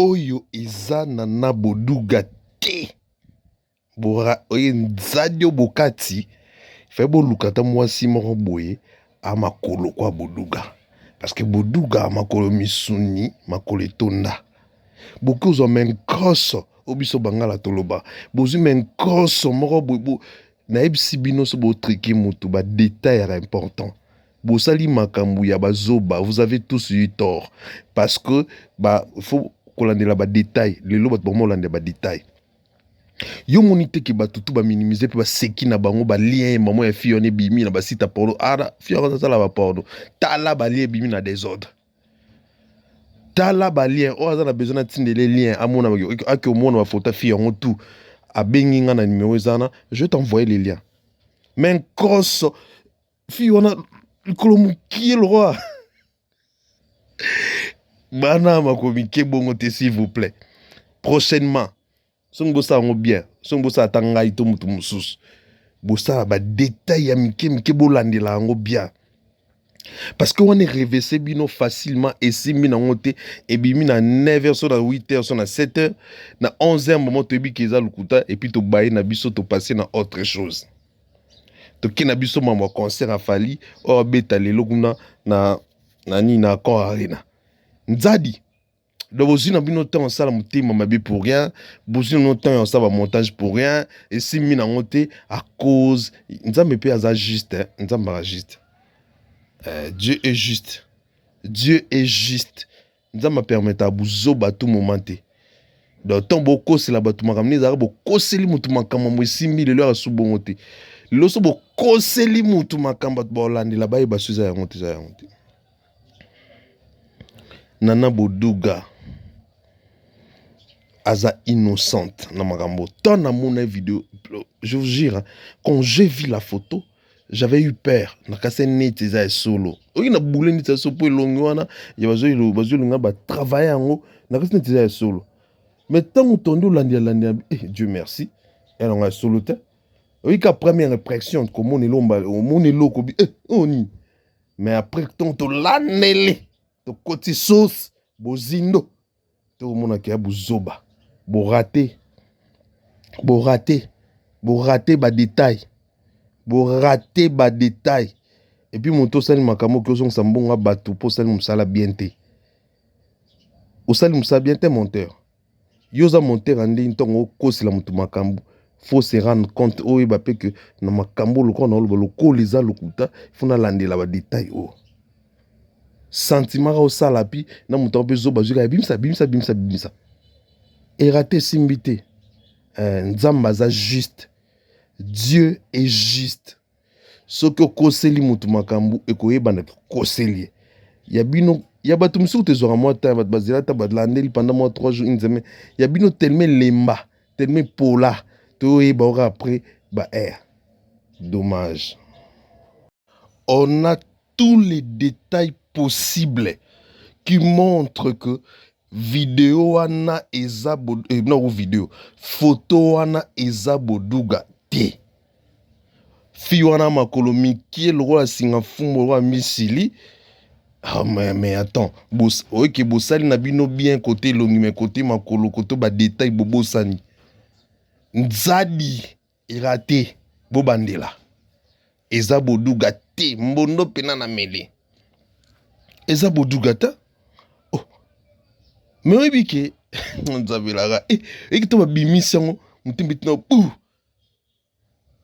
oyo eza Nana Boduga te. Bora oye nzadio bokati. Febo lukata mwasi moko boye a makolo kwa Boduga. Parce que Boduga a makolo misuni, makolo etonda. Boki ozo men koso obiso bangala toloba. Bozu men koso moko boye na ebisi bino so bo triki mutu ba détail important. Bosali makambu ya bazoba, vous avez tous eu tort parce que faut kolandela ba détail, lelo bat bon molande ba détail. Yo monite ki batutu ba minimiser pe ba seki na bango ba lien maman ya fione bimi na ba site porno ara fiona ça la ba porno. Tala ba lien bimi na désordre. Tala ba lien o azana besoin na tindele lien amona ak au monde ma photo fion tout a benginga na numéro zana, je vais t'envoyer les liens. Mais cross fiona qui est le roi. Bana makomike bongo te s'il vous plaît. Prochainement, son bossa on bien, son bossa tanga ito mutu musus. Bossa ba détail ya mike bolandela ngo bien. Parce que on est réveillé bino facilement et si mina ngote et bimi na 9h so na 8h so na 7h na 11h moment to bi keza lukuta et puis to baye na biso to passer na autre chose. To kina biso mama concert a fali o beta lelo kuna na ni na ko arena. Nzadi de bozina bino temps en salle mutima mabe pour rien, bozina no temps en salle montage pour rien et si mina ngote à cause nzambe pe aza juste, nzambe ba juste. Dieu est juste. Dieu est juste. Nzambe permet à buzo batu momenté. Donc tant boko c'est la batu makamni za boko seli mutu makama mo 6000 le leur subongote. Loso boko seli mutu makamba bolandi la baye basuza ya ngote za ya ngote. Nana Boduga aza innocente na makambo. Tant na mon vidéo, je vous jure, hein, quand j'ai vu la photo, j'avais eu peur. Nakase net eza solo. Oyi na boule nit so po longi wana, ya bazo longa ba travailler ngo, nakase net eza solo. Mais tant mutondo landia Dieu merci. Elle on a solo te. Oyi ka première impression comme on est lomba, on est loko bi oni. Mais après tant to lanele, to koti sauce, bozindo, to mona ki abuzoba. Bo raté ba détail. Bo raté ba détail. Et puis mon to sali makamo ki ozong sambonga batu po sali musala bien te. O sali musala bien te monteur. Yoza monteur andi ntongo kosi la mutu makambo. Faut se rendre compte o ba pe que na makambo lo kona lo ko liza lokuta, funa landela ba détail o. Sentiment au salapi na mutu pe zo bazuka bimsa. Et raté simbité. Nzamba za juste. Dieu est juste. Ce que koseli mutu makambu e koyeba na koseli. Ya bino ya batu msu te zora moi ta bazela ta badlandeli pendant moi 3 jours une semaine. Ya bino tellement lemba, tellement pola. To e ba ora après ba air. Dommage. On a tous les détails possibles qui montrent que vidéo wana eza non vidéo photo wana eza Boduga te. Fi wana makolo mikie lokola singa fumbo wa misili. Ah mais attends, ok bosali na bino bien côté longi mais côté makolo côté ba détail bobo sani. Nzadi irate bobandela. Eza Boduga te mbondo pena na mele. Eza Boduga ta. Oh. Mais oui bike nzabe la et que to ba bimisango mutimbi na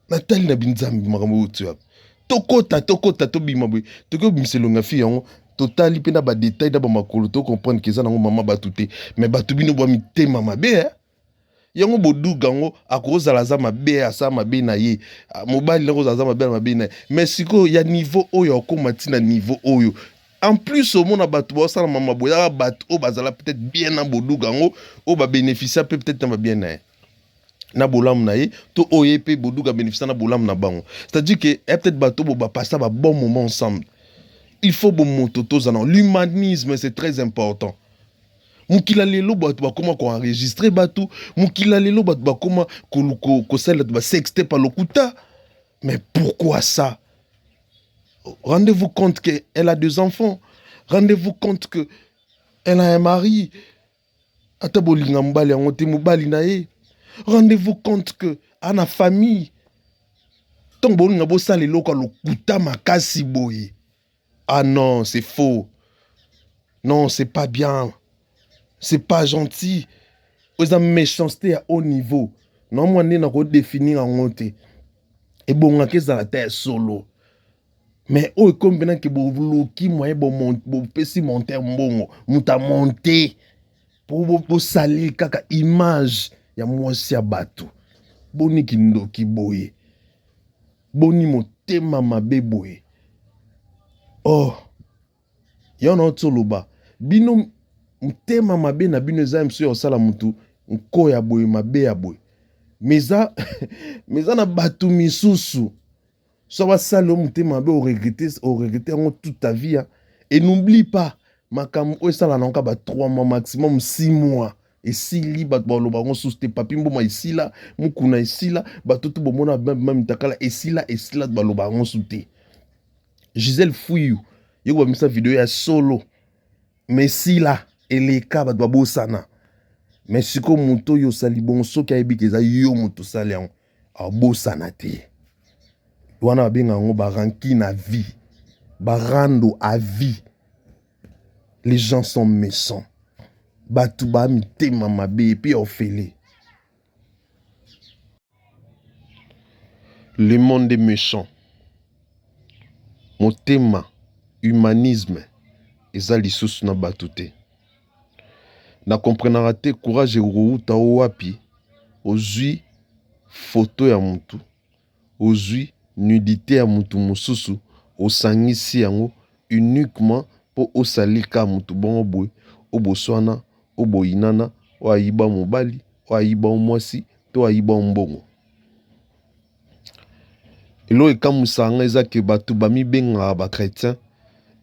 Nathalie na binzambi makambo utu hapa. Tokota to bima boy. Toko biselonga fi yango totali pena ba détail da ba makolo to comprendre que ça nango mama batute mais batubino bo mitema mabe yango Boduga ngo akozala za mabe asa mabe na ye mobali ngo za mabe na mais siko ya niveau oyo akoma tina niveau oyo en plus au monde batu bo sala mama boya batu o bazala peut-être bien na Boduga ngo o ba bénéficier peut-être na bien na na bolam na ye to oyepe Boduga bénéficier na bolam na bango. C'est-à-dire que peut-être bato bo ba passer ba bon moment ensemble. Il faut bon mototo zanon. L'humanisme c'est très important. Mukila lelo bato ba comment ko enregistrer bato, mukila lelo bato ba comment ko sel ba sexter par lokuta. Mais pourquoi ça? Rendez-vous compte qu'elle a 2 enfants. Rendez-vous compte que elle a un mari. ata bolinga mobali yango te mobali na ye. Rendez-vous compte que ana famille ntongo bolinga bosala eloko lokuta makasi boye. Ah non, c'est faux. Non, c'est pas bien. C'est pas gentil. Vous avez méchanceté à haut niveau. Non, moi, je vais définir en honte. Et bon, on a la solo. Mais oh, comme bien que vous bloquez, moi, vous pessi monter bon, muta monter pour salir kaka image ya moi si abatu. Boni kindoki boye. Boni motema mabe boye. Oh, y'en a solo ba. Bino motema mabe na bino eza mso osala mutu nko ya boye mabe ya boye. Meza na batu misusu. So basala motema mabe au regretter toute ta vie. Hein. Et n'oublie pas, makambo esala nanka ba 3 mois maximum 6 mois. Et si li bat baloba ngo sous te papi mboma ici là, mukuna ici là, batoto bomona même takala ici là baloba ngo sous te. Gisèle Fouillou, yo ba misa vidéo ya solo. Mais si là, eleka bat babosana. Mais siko muto yo sali bon soki ayebi keza yo muto sali yango abosana te. Wana benga ngo baranki na vie. Barando à vie. Les gens sont méchants. Batu ba mitema mabe puis ofele. Le monde est méchant. Motema, humanisme, eza lisusu na batu te. Na comprenara te courage erouta wapi, ozui photo ya mutu, ozui nudité ya mutu mususu, osangisi yango uniquement po osalika mutu bongo boy, oboswana, oboyinana, oayiba mobali, oayiba mwasi, to ayiba mbongo. Elo ekamusanga eza ke batu bamibenga ba chrétien,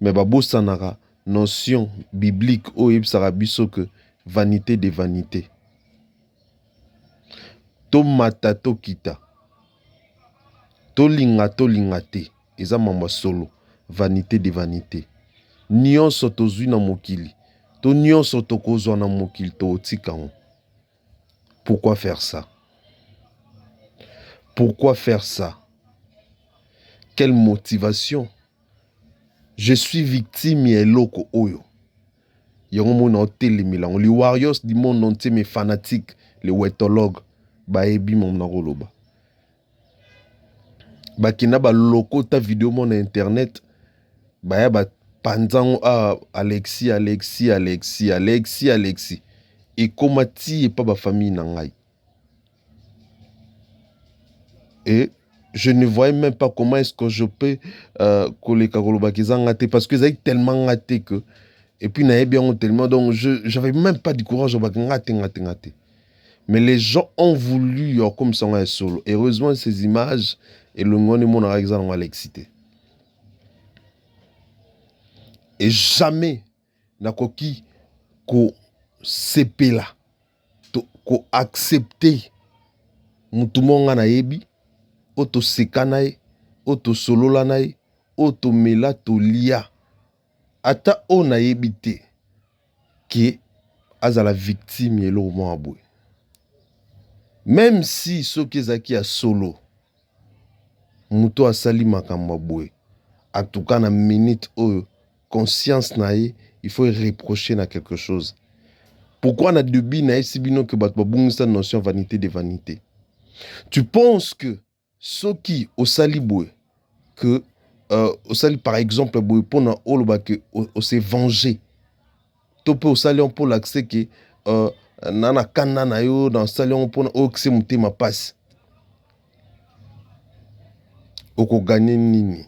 mais babosanaka notion biblique o yebisaka biso que vanité de vanité. To mata to kita. To linga te. Eza mamba solo. Vanité de vanité. Nyonso tozwi na mokili. To nyonso tokozwa na mokili to otikango. Pourquoi faire ça? Pourquoi faire ça? Quelle motivation? Je suis victime et loko oyo. Les warriors du monde entier, mes fanatiques, les wetologues, baebi mon naroloba. Bakina ba loko ta vidéo mon internet, baya ba panzango Alexis. Et comment ti et pas ba famille nangai. Et je ne voyais même pas comment est-ce que je peux coller Karoloba Kizangate parce que c'est tellement raté que. Et puis, il bien tellement, donc je n'avais même pas du courage. Mais les gens ont voulu, comme ça, on est solo. Heureusement, ces images, et le monde, mon exemple, on va l'exciter. Et jamais, n'a coquille, qu'on s'épée là, qu'on accepte, tout le monde a ébi, auto sekanae, auto solo lanae, auto mela to lia. Ata on a évité qui est la victime et l'homme. Même si ce qui est à solo, muto a sali makamba boy. En tout cas, na minute où conscience nae, il faut reprocher na quelque chose. Pourquoi na debi nae si bino que bat babungisa notion vanité de vanité. Tu penses que ce qui au sali boy que au sali par exemple boy pona oloba que au s'est vengé. Tope au sali on pour l'accès que nana kana na yo dans sali on pour oxe mutema passe. Oko gagner nini?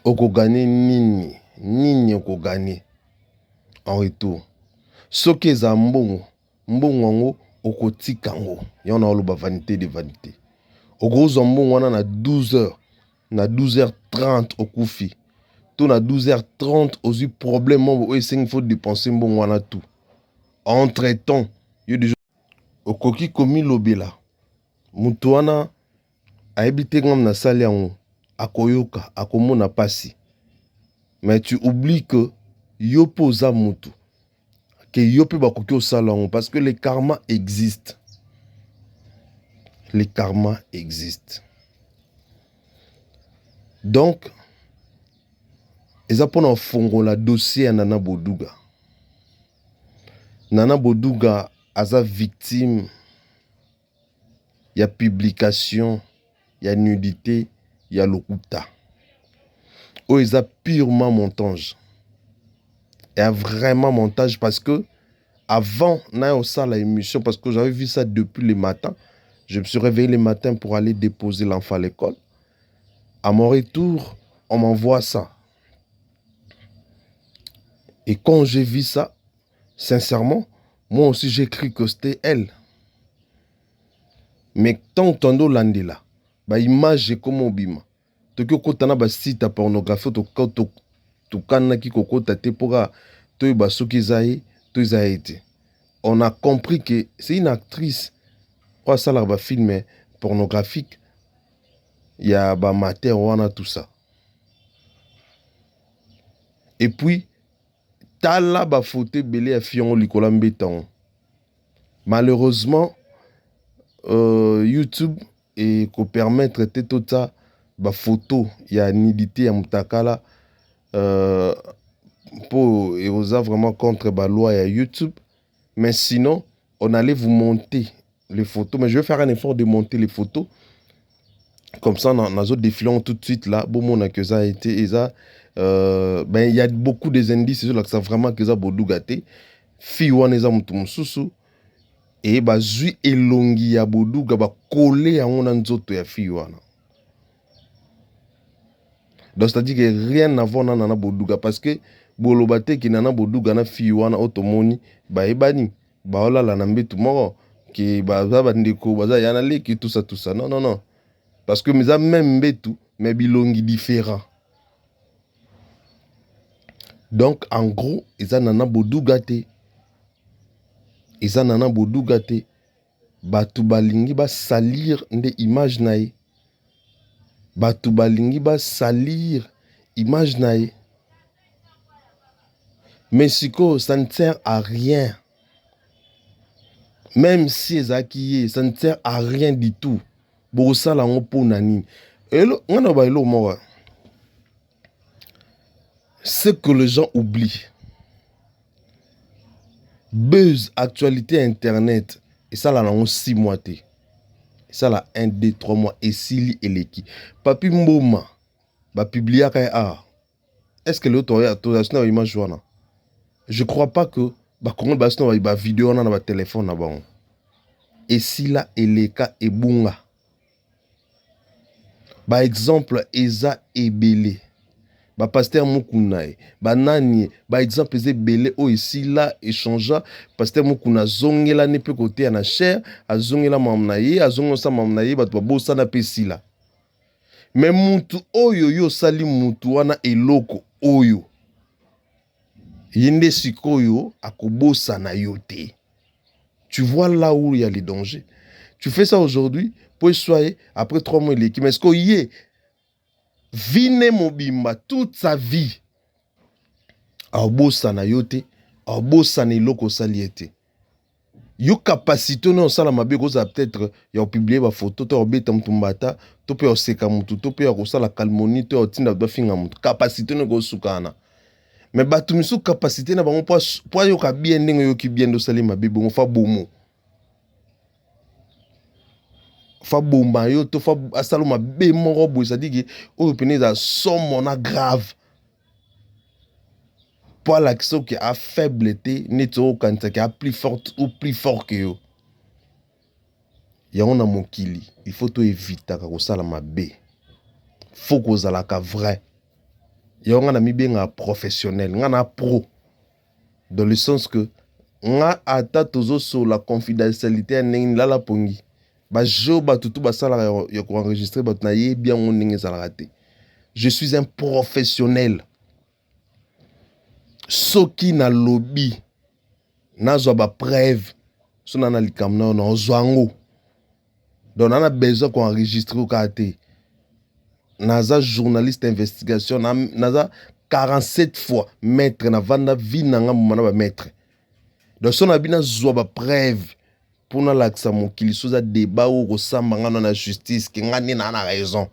Oko gagner nini? Nini oko gagner en retour. Soke za mbongo, mbongo ngo oko tikango. Y'en a oloba vanité de vanité. Oko mbongo wana na 12h, na 12h30 au koufi. Tout na 12h30 aussi problème il faut dépenser bon wana tout. Entre temps, il y a des gens au koki komi lobela. Mutu wana a habité ngam na sali yango akoyoka akomona pasi. Mais tu oublies que yo poza mutu. que yo pe bakoki osala yango parce que les karma existent. Les karma existent. Donc eza pona fongola dossier ya Nana Boduga. Nana Boduga aza victime ya publication ya nudité ya lokuta. Oyo eza purement montage. Et vraiment montage parce que avant na osala émission parce que j'avais vu ça depuis le matin. Je me suis réveillé le matin pour aller déposer l'enfant à l'école. À mon retour, on m'envoie ça. Et quand j'ai vu ça, sincèrement, moi aussi j'ai cru que c'était elle. Mais tant que tu as là, bah image comme obima. Tu as un site à pornographie, on a compris que c'est une actrice. Quoi ça là, film pornographique. Il y a bah mater, on a tout ça. Et puis, t'as là bah photo belé à fion likola mbétan. Malheureusement, YouTube et qu'on permettre de tout ça, bah photo, il y a nudité à mutakala pour et vous a vraiment contre la loi à YouTube. Mais sinon, on allait vous monter les photos. Mais je vais faire un effort de monter les photos. Comme ça, dans les autres défilons tout de suite là, bon, mon que ça a été, ben il y a beaucoup des indices là que ça vraiment que ça bodou gâté. Fi wana eza mutu mususu et ba zui elongi ya bodou ga ba coller yango na nzoto ya fi wana. Donc c'est-à-dire que rien à voir na bodouga parce que bolobate ki nana bodouga na fi wana otomoni ba ebani ba olala na mbetu moko ki ba ba ndeko baza yana leki tout ça non non non parce que mes même mbetu mais bilongi différent. Donc en gros eza nana bodouga te eza nana bodouga te batu balingi ba salir nde image na ye. Batu balingi ba salir image nae. Mais siko, ça ne sert à rien. Même si ezaki ça ne sert à rien du tout. Bosa la ngopo nani. Elo, ngana ba elo mo. Ce que les gens oublient. Buzz, actualité internet. Et ça là, on 6 mois. Et ça là, 1, 2, 3 mois. Et Sili et Leki. Papi Mboma. Ba publia kaya ah. Est-ce que l'autre a tout ça image joana? Je crois pas que bah comment bah sinon bah vidéo na ba téléphone na bon. Et si là Eleka et bunga. Par exemple Eza ebele. Ba pasteur Mukunae, ba nani, par exemple Eza ebele o ici là échangea pasteur Mukuna zongela ne pe côté na cher, azongela mamnaye, azongosa mamnaye ba to bosa na pesi là. Mais mutu oyo yo sali mutu wana eloko oyo. Yende sikoyo akobosa na yote. Tu vois là où il y a les dangers. Tu fais ça aujourd'hui, pour soyer, après 3 mois, l'équipe. Mais est-ce qu'il y est vine mobimba toute sa vie. Aobosa na yote, aobosa na iloko saliete. Yo capacité non sala mabe koza peut-être ya publier ba photo to obeta mtumbata to pe oseka mutu to pe ya sala calmonie to otinda do finga mutu capacité no go sukana. Mais batu misu capacité na bango po yo ka bien ndenge yo ki bien do sali mabe bongo fa bomo. Fa bomba yo to fa asalo mabe moko bo ça dit que o peneza somme na grave. Pour l'action qui a faibleté, neto quand qui a plus forte ou plus fort que yo. Ya on a mon kili, il faut to éviter ka sala mabe. Faut ko zala ka vrai. Ya on a mi benga professionnel, ngana pro. Dans le sens que nga ata tozo sur la confidentialité ndenge la pongi. Ba jo ba tutu ba sala ya ko enregistrer ba na ye bien on ndenge zala raté. Je suis un professionnel. Soki na lobby nazo ba preuve sona na likamna na ozwango donc on a besoin qu'on enregistre au kate naza journaliste investigation naza 47 fois maître na vanda vie na nga mona ba maître donc so na bina zwa ba preuve pour na laksa mokili so za débat ou resamba ngana na justice ki ngani na na raison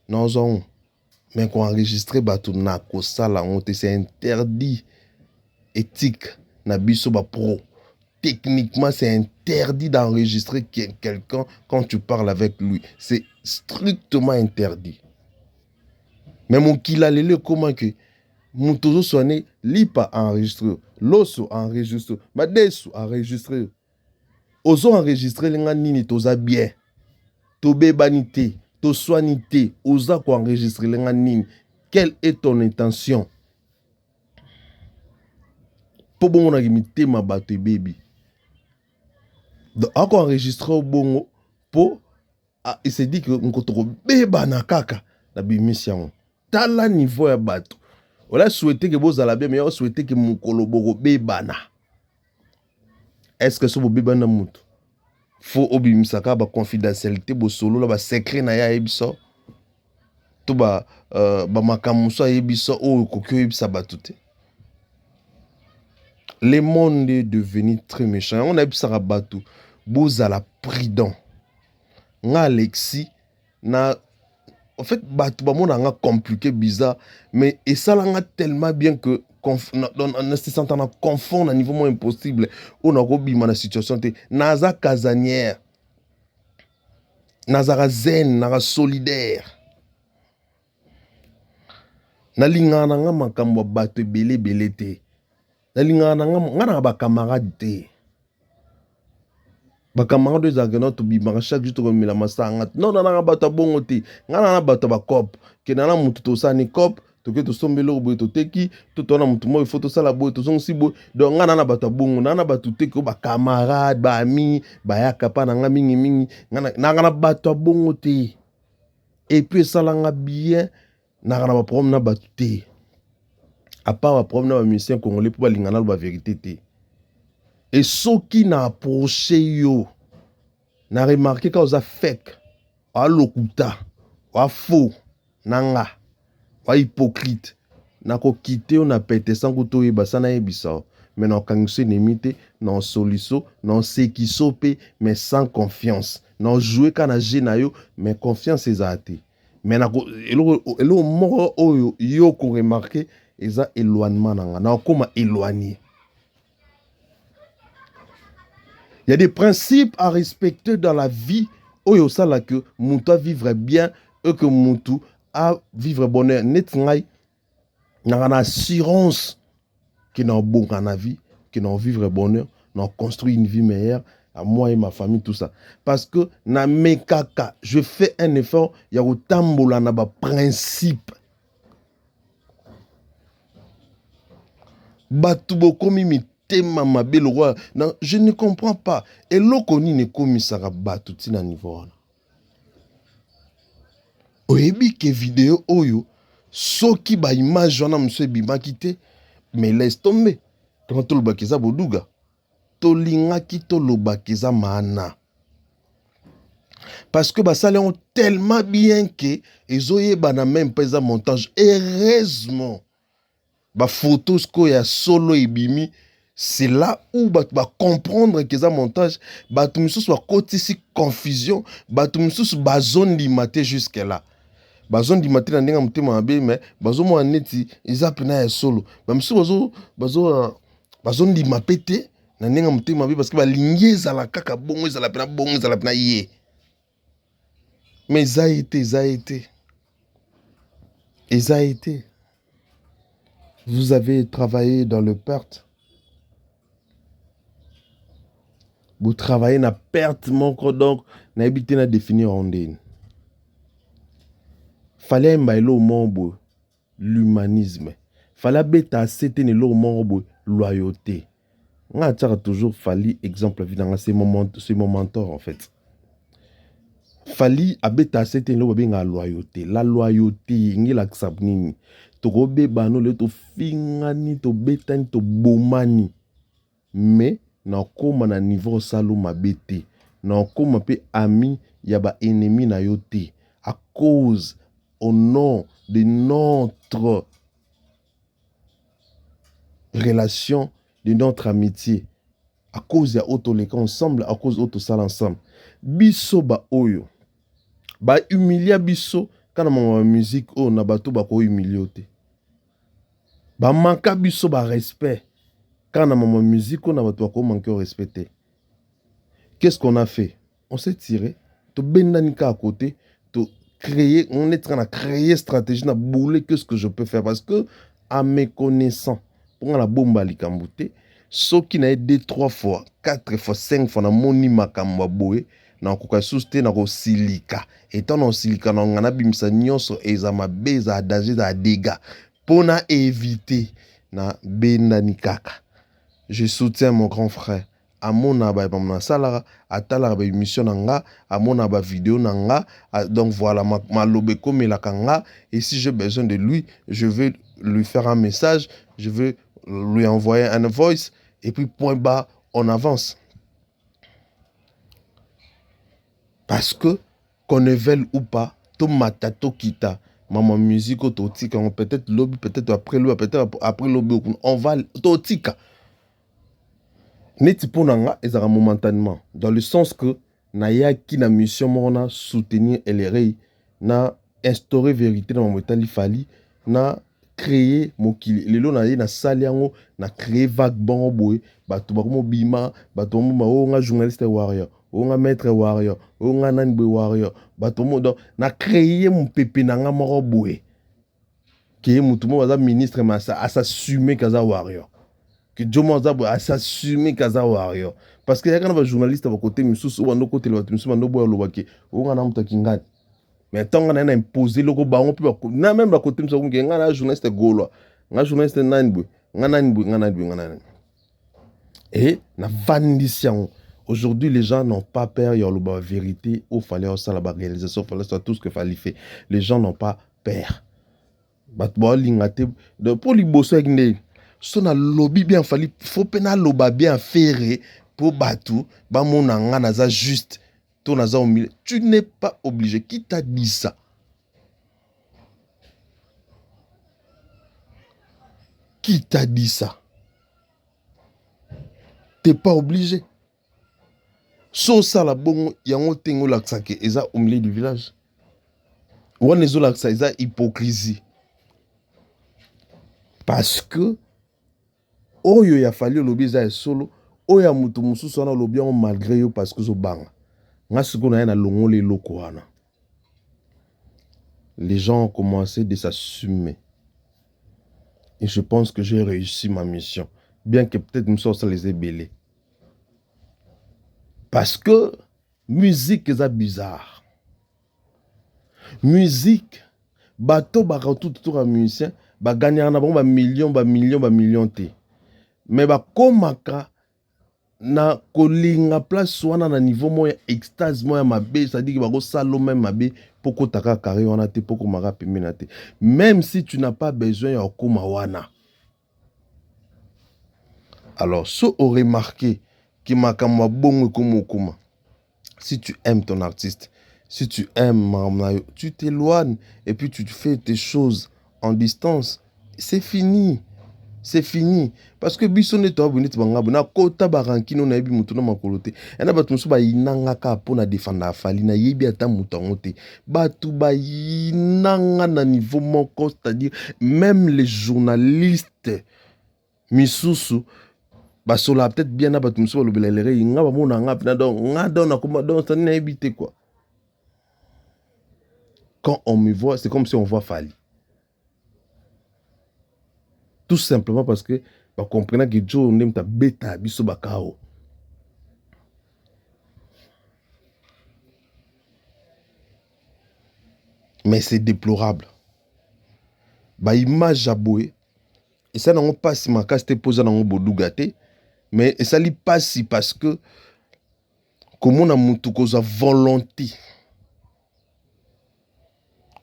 non zon mais qu'on enregistrer bato na ko sala honte c'est interdit éthique na biso ba pro. Techniquement, c'est interdit d'enregistrer quelqu'un quand tu parles avec lui. C'est strictement interdit. Mais mon kilalele comment que mon tozo sonné lipa enregistré, l'osso enregistré, madesu enregistré. Ozo enregistré lenga nini toza bien. To bebanité, to soinité, oza ko enregistré lenga nini. Quelle est ton intention? Po bon na gimité ma bato baby. Donc, encore enregistré au bongo, pour il s'est dit que on beba na kaka la bimission. Tala niveau ya bato. On a souhaité que vous allez bien, mais on a souhaité que mon koloboro beba na. Est-ce que ce beba na mutu? Faut obimisaka ba confidentialité bo solo la ba secret na ya ebiso. To ba makamuso ebiso o kokyo ebisa batute. Le monde est devenu très méchant. On a ebisa bato. Bozala prudent. Nga Alexis na en fait bato ba mona nga compliqué bizarre mais et ça là tellement bien que on se sent en confond à niveau moins impossible on a robima na situation te naza casanière naza zen naza solidaire na linga na nga makambo bato belé te na linga na nga na ba camarade te. Bakamanga deux agents to bimaka chaque jour to komela masanga non na bato bongo te ngana na bato ba cop ke na mutu to sani cop to ke to sombelo boy to teki to tona mutu mo photo sala boy to songi sibo donc ngana na bato bongo na bato teki ba camarade ba ami ba yaka pa na nga mingi ngana bato bongo te et puis sala nga bien na ba problème na bato te à part ba problème na ba musicien congolais pour ba lingana ba vérité te. Et ceux qui n'a approché yo, n'a remarqué quand on a fake, à l'okuta, à faux, nanga, à hypocrite, n'a ko quitté on a pété sans couteau et basana et bisa, mais n'a kangse n'imité, n'a soliso, n'a sekisopé, mais sans confiance, n'a joué kana jenayo, mais confiance est athée. Mais n'a ko, elo moro yo ko remarqué, eza éloignement nanga, n'a comment éloigné. Il y a des principes à respecter dans la vie. Oyo sala que Moutou a vivre bien et que Moutou a vivre bonheur. Net ngay, n'a une assurance qu'il n'a bon dans la vie, qu'il n'a vivre bonheur, n'a construit une vie meilleure à moi et ma famille, tout ça. Parce que na mekaka, je fais un effort, il y a autant de principe. Batubo komi Mama belle roi, non, je ne comprends pas. Et l'okoni ne komi saraba tout na niveau. Oyebi ke vidéo oyo, soki ba image wana monsieur bima kité, mais laisse tomber. Quand to lobakeza boduga, to linga ki to lobakeza mana. Parce que bah ça ont tellement bien que ezoye bana même pas za montage. Heureusement, ba photos ko ya solo ebimi. C'est là où tu vas comprendre que ça montage, tu me soit côté si confusion, tu me soit bazone limité jusque là. Bazone limité na ndenge mutema mabe mais bazone mo neti ils appellent na solo. Ba mso bazone limapete na ndenge mutema mabe parce que ba lingi za la kaka bongo za la pena yé. Mais ça a été. Et ça a été. Vous avez travaillé dans le perte. Vous travaillez na perte mon donc na habité na définir ondine. Fallait mbailo mombo l'humanisme. Fallait beta c'était lo mombo loyauté. On a toujours fallu exemple vie dans ces moments en fait. Fallait abeta c'était lo benga loyauté. La loyauté ngi la ksabnini. To robe bano le to fingani to betani to bomani. Mais na koma na niveau salo mabete na koma pe ami ya ba ennemi na yote à cause au nom de notre relation, de notre amitié à cause ya otoleka ensemble, à cause otosala ensemble. Biso ba oyo ba humilia biso kana ma musique o na bato ba ko humilier te. Ba manka biso ba respect kana ma musique o na bato ba ko manquer au respect te. Qu'est-ce qu'on a fait? On s'est tiré, to bendanika à côté, to créer, on est en train de créer stratégie na boule qu'est-ce que je peux faire parce que à mes connaissants, pour la bombe à l'ikambouté, ceux qui n'a 2, 3 fois, 4 fois, 5 fois na moni makamba boé, na koka souste na ko silika. Étant dans silika na ngana bimisa nyonso eza mabe eza danger za dégâts. Pona éviter na bendanikaka. Je soutiens mon grand frère. Amona ba na salara atala ba émission nanga amona ba vidéo nanga donc voilà ma lobe comme la kanga et si j'ai besoin de lui je vais lui faire un message, je vais lui envoyer un voice et puis point bas on avance parce que qu'on ne veuille ou pas to matato kita maman musique autotika peut-être lobby peut-être après lui peut-être après lobby on va totika. Neti ponanga ezara momentanément dans le sens que na yaki na mission mona soutenir LRI na instaurer vérité dans mon état fali na créer mokili lelo na ye na saliango na créer vague bon boy bato bakomo bima bato mo o nga journaliste warrior o nga maître warrior o nga nani boy warrior bato mo donc na créer mon pépé nanga moko boy qui est mutu mo baza ministre masa à s'assumer kaza warrior que Dieu m'a s'assumer kaza warrior parce que y a quand même journaliste à côté misusu ou ando côté le misusu ando boy lobaki ou nga na mta kingani mais tant qu'on a imposé le bango puis na même à côté misusu nga na journaliste golo nga journaliste nani boy nga nani boy nga nani et na vandisian aujourd'hui les gens n'ont pas peur y a la vérité au fallait ça la réalisation fallait ça tout ce que fallait faire les gens n'ont pas peur bat bo lingate de pour liboso avec so na lobby bien fallait faut pena loba bien faire pour batu ba monanga naza juste to naza au milieu tu n'es pas obligé qui t'a dit ça qui t'a dit ça t'es pas obligé so ça la bon yango tengo laksake eza au milieu du village wana ezo laksa eza hypocrisie parce que oyo ya fali lobby eza solo oyo mutu mususu wana lobby on malgré yo parce que zo banga nga siko na yana longole loko wana les gens ont commencé de s'assumer et je pense que j'ai réussi ma mission bien que peut-être nous ça les ébélés parce que musique eza bizarre musique bato baka tout musicien ba gagner na ba millions te mais ba komaka na kolinga place wana na niveau moya extase moya mabe ça dit que ba ko salo même mabe poko taka carré wana te poko maka pemena te même si tu n'as pas besoin ya koma wana alors ce aurait remarqué que makamba bongo comme si tu aimes ton artiste si tu aimes tu t'éloignes et puis tu fais tes choses en distance c'est fini. C'est fini parce que biso ne to boniti bangabu na kota barankino na yebi mutu na makolote ena batu musu ba inanga ka pona défendre afali na yebi ata mutu ngote batu ba inanga na niveau moko c'est-à-dire même les journalistes misusu ba sola peut-être bien na batu musu ba lobelelere nga ba mona nga na donc nga don na koma donc ça na éviter quoi quand on me voit c'est comme si on voit Fali. Tout simplement parce que vous comprenez que Joe n'aime ta bêta biso bakao. Mais c'est déplorable. Ba image aboué et ça n'ont pas si ma casse te posé dans mon bodougate mais ça li pas si parce que comme on a mutu cause volonté.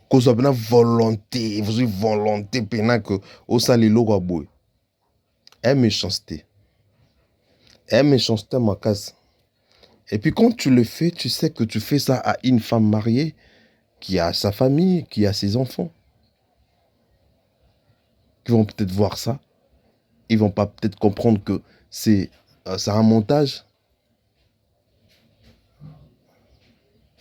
Cause a volonté, vous avez volonté pendant que au sali logo aboué. Un méchanceté ma case. Et puis quand tu le fais, tu sais que tu fais ça à une femme mariée qui a sa famille, qui a ses enfants. Qui vont peut-être voir ça. Ils vont pas peut-être comprendre que c'est c'est un montage.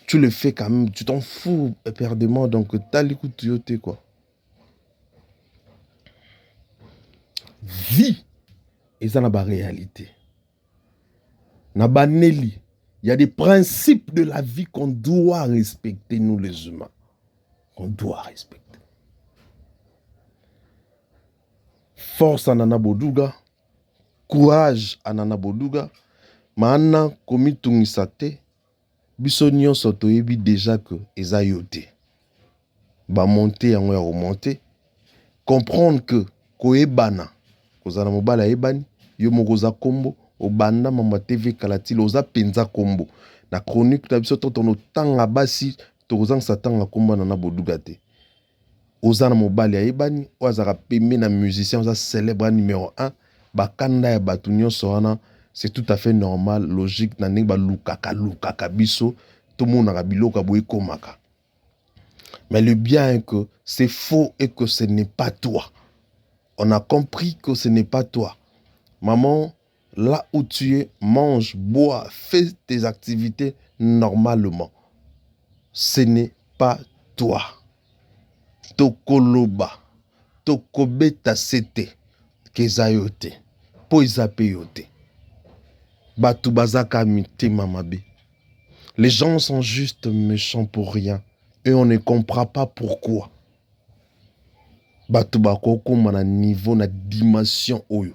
Tu le fais quand même, tu t'en fous éperdument, donc t'as l'écoute yoté quoi. Vie, et ça n'a pas réalité. N'a pas Nelly. Il y a des principes de la vie qu'on doit respecter, nous les humains. On doit respecter. Force à Nana Boduga, courage à Nana Boduga, Mana komitungisate, bisonio sotoyebi déjà que eza yote. Ba monter en remonter, comprendre que koebana, kozana mobala ebani, yo mokoza kombo, obanda mama TV Kalatili oza penza kombo. Na chronique na biso tono tanga basi, tokozang satanga kombo Nana Boduga te. Ozana mobali ya ebani, ozara pembe na musicien, oza célèbre numéro 1, bakanda ya batu nyonso wana, c'est tout à fait normal, logique, na ndenge ba lukaka biso, tout le monde a biloko boye komaka. Mais le bien est que c'est faux et que ce n'est pas toi. On a compris que ce n'est pas toi. Maman, là où tu es, mange, bois, fais tes activités normalement. Ce n'est pas toi. Tokoloba, tokobeta sete, kezayote, poizapeyote. Batu bazaka mitema mabe. Les gens sont juste méchants pour rien. Et on ne comprend pas pourquoi. Batu bakoko na niveau, na dimension oyo.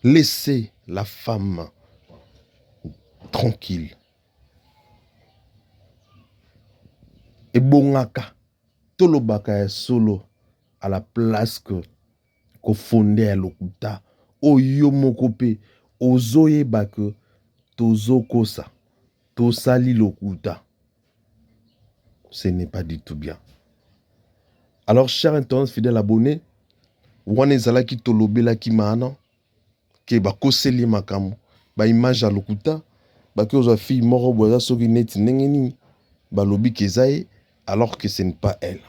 Laissez la femme tranquille. Et bongaka. Tolobaka ya solo à la place que ko fondé à lokuta oyo mokope ozoye bake tozo kosa to sali lokuta. Ce n'est pas du tout bien. Alors chers internautes fidèles abonnés, wane zala ki tolobela ki maana ke ba koseli makamu ba image à lokuta ba ke ozo fille moro boza soki neti nengeni ba lobi kezaye alors que ce n'est pas elle.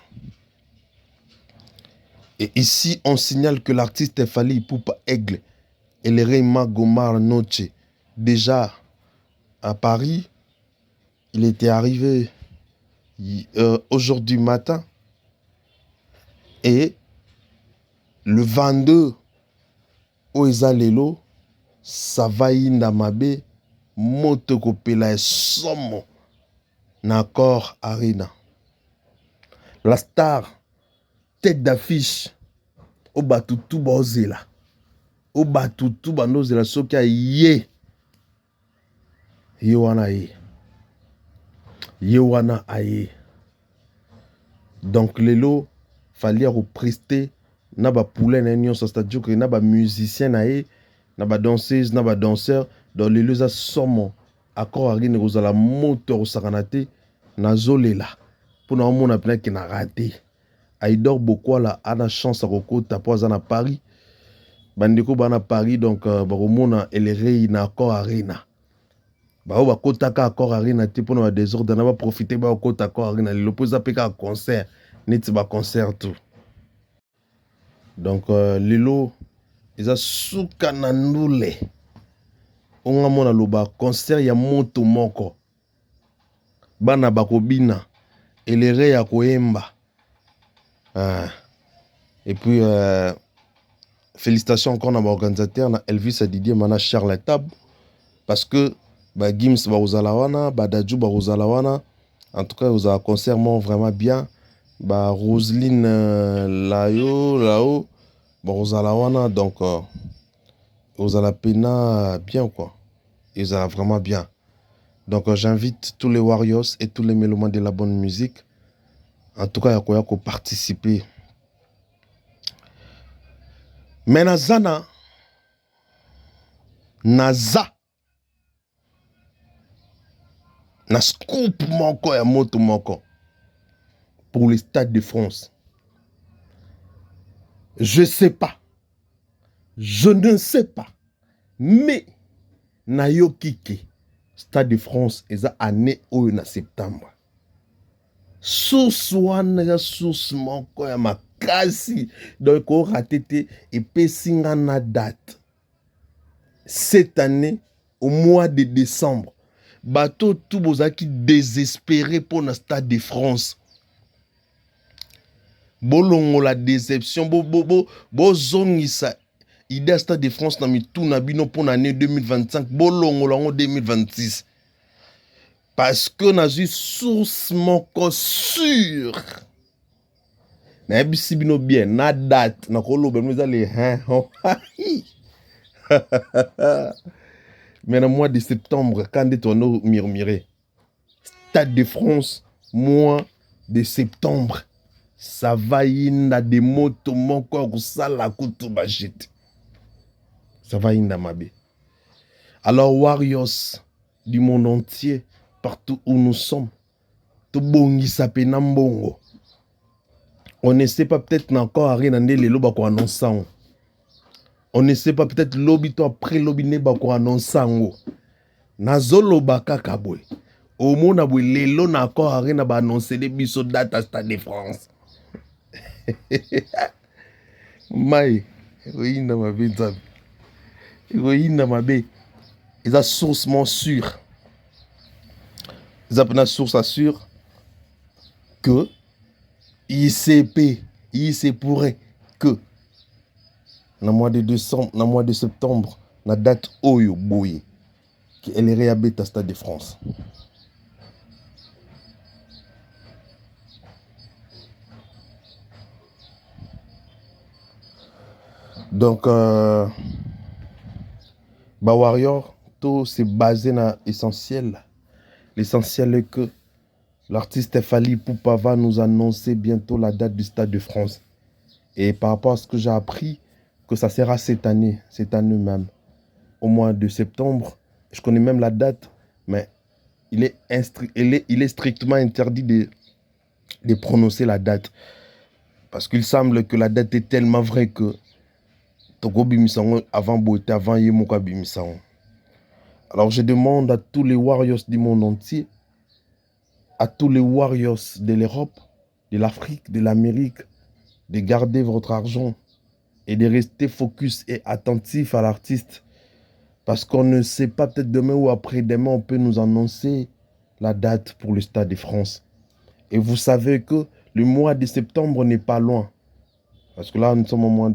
Et ici, on signale que l'artiste Fally Ipupa Aigle et le Rema Gomar Noche, déjà à Paris, il était arrivé aujourd'hui matin et le 22 Oeza Lelo, Savaïnda Mabe, Motokopela Somo, Nakor Arena. La star, tête d'affiche, au batutu bozela. Au batutu banozela soka ye. Yewana ye. Yewana aye. Donc lelo, fallait represter na ba poulet na nyon c'est-à-dire que na ba musicien na ye, na ba danseuse, na ba danseur, dans lelo za somo accord ari ne kozala moteur sakanate na zolela. Pour na mona pena ki na raté. Aïdor Bokwala a la chance à Rokota pour à Paris. Bandeko bana Paris donc baromona elere na accord arena. Ba o kotaka accord arena te pour na désordre na ba profiter ba kota accord arena le posa peka concert neti ba concert tout. Donc lelo eza suka na ndule. Onga mona loba concert ya moto moko. Bana bakobina elere ya koemba. Et puis, félicitations encore à l'organisateur, Elvis et Didier Mana Charles Tab, parce que Gims Barozalawana, Dadju Barozalawana, en tout cas, vous avez un concert vraiment bien. Roselyne Lao, Barozalawana, donc, vous avez la pena bien quoi. Ils ont vraiment bien. Donc, j'invite tous les Warriors et tous les mélomanes de la bonne musique. En tout cas, il y a participer. Mais Naza na scoop moko ya moto moko pour le Stade de France. Je sais pas. Je ne sais pas. Mais na yo kiki Stade de France eza année oyo na septembre. Source wana ya source moko ya makasi donc o ratete et pesinga na date. cette année, au mois de décembre, bateau tout bozaki désespéré pour le Stade de France. Bolongo la déception, zongisa idée Stade de France na mitou na bino pour l'année 2025, bolongo la 2026. Parce que na eu source moko sûre. Na bisi bino bien, na date, na kolo ben nous allez mais le mois de septembre, quand on murmurait, Stade de France, mois de septembre, ça va inda des motos, mon corps, ça la couteau bajit. Ça va inda mabe. Alors, Warriors du monde entier, partout où nous sommes, tout bongi sapé nambongo. On ne sait pas peut-être encore rien dans les lobes qu'on annonce. On ne sait pas peut-être lobby to après lobby ne ba ko annoncer ngo. Nazolo baka kabwe. Au mona bwe lelo na encore arena ba annoncer les biso date à Stade de France. Mai, oui na ma bête. Oui na ma bête. Ils a source sûre. Ils a une source sûre que il se pourrait que dans le mois de décembre, dans le mois de septembre, la date Oyo Boy, qui est réhabite à Stade de France. Donc, Warrior, tout c'est basé dans l'essentiel. L'essentiel est que l'artiste Fally Ipupa va nous annoncer bientôt la date du Stade de France. Et par rapport à ce que j'ai appris, que ça sera cette année même, au mois de septembre. Je connais même la date, mais il est strictement interdit de prononcer la date. Parce qu'il semble que la date est tellement vraie que Togo Bimisango avant Boite, avant Yemoka Bimisango. Alors je demande à tous les Warriors du monde entier, à tous les Warriors de l'Europe, de l'Afrique, de l'Amérique, de garder votre argent et de rester focus et attentif à l'artiste. Parce qu'on ne sait pas, peut-être demain ou après-demain, on peut nous annoncer la date pour le Stade de France. Et vous savez que le mois de septembre n'est pas loin. Parce que là, nous sommes au mois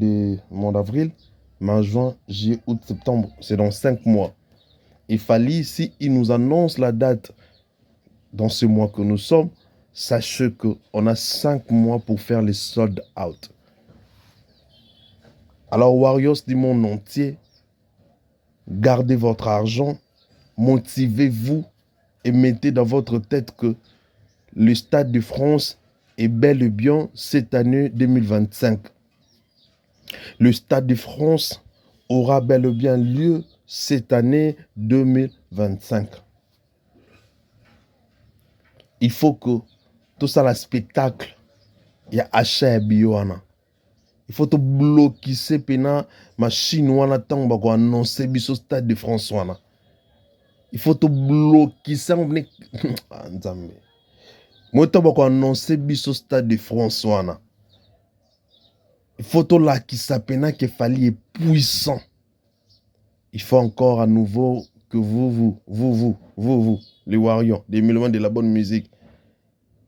d'avril, mai, juin, juillet, août, septembre. C'est dans 5 mois. Il fallait, si il nous annonce la date dans ce mois que nous sommes, sachez qu'on a 5 mois pour faire les sold out. Alors, Warriors du monde entier, gardez votre argent, motivez-vous et mettez dans votre tête que le Stade de France est bel et bien cette année 2025. Le Stade de France aura bel et bien lieu cette année 2025. Il faut que tout ça, le spectacle, il y a achat et bioana. Il faut te bloquer ces pena machine wana tant ba ko annoncer biso Stade de France wana. Il faut te bloquer ça on venait nzambe. Moi to ba ko annoncer biso Stade de France wana. Il faut te la qui s'appena que Fally est puissant. Il faut encore à nouveau que vous, les Warriors, les millions de la bonne musique,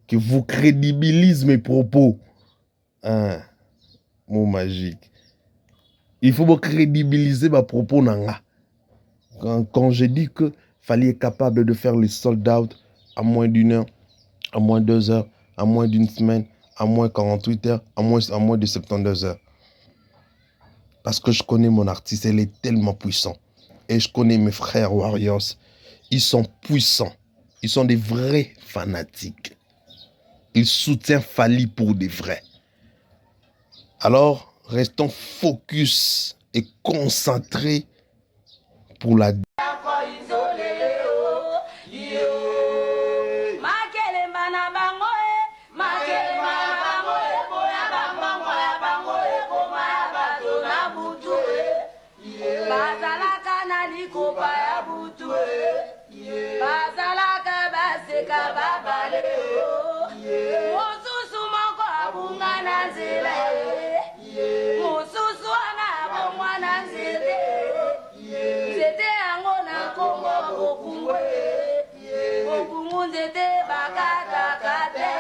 que vous crédibilisez mes propos. Hein, mot magique. Il faut vous crédibiliser mes propos. Quand je dis que Fally est capable de faire les sold out à moins d'une heure, à moins 2 heures, à moins d'une semaine, à moins 48 heures, à moins de 72 heures. Parce que je connais mon artiste, elle est tellement puissante. Et je connais mes frères Warriors, ils sont puissants. Ils sont des vrais fanatiques. Ils soutiennent Fally pour des vrais. Alors, restons focus et concentrés pour la... Okungunzete bakata kate.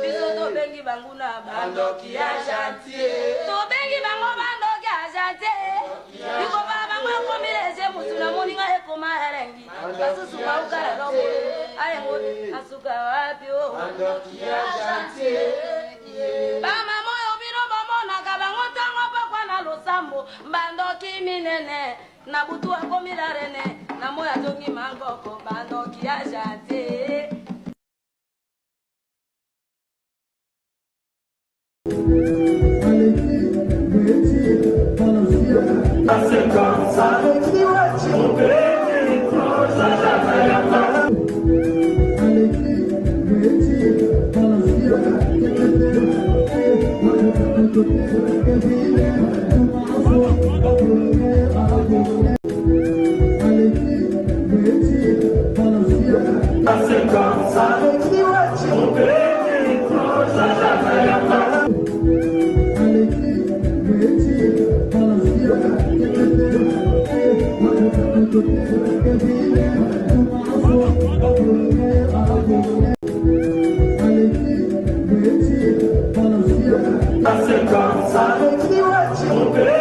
Biso to bengi banguna bandoki ya chantier. To bengi bango bandoki ya chantier. Iko baba mwa kombireze musuna moninga ekoma herengi. Kasusu maukara robo. Ayengo asuka wapi o. Bandoki ya chantier. Bama moyo bino bomona kabango tango bakwa na losambo. Bandoki minene. Na butu akomilarene. Na moya tongi mangoko. Bandoki ya chantier. C'est comme ça, on bénit, ça jamais la c'est comme ça, on bénit, ça jamais la c'est comme ça, on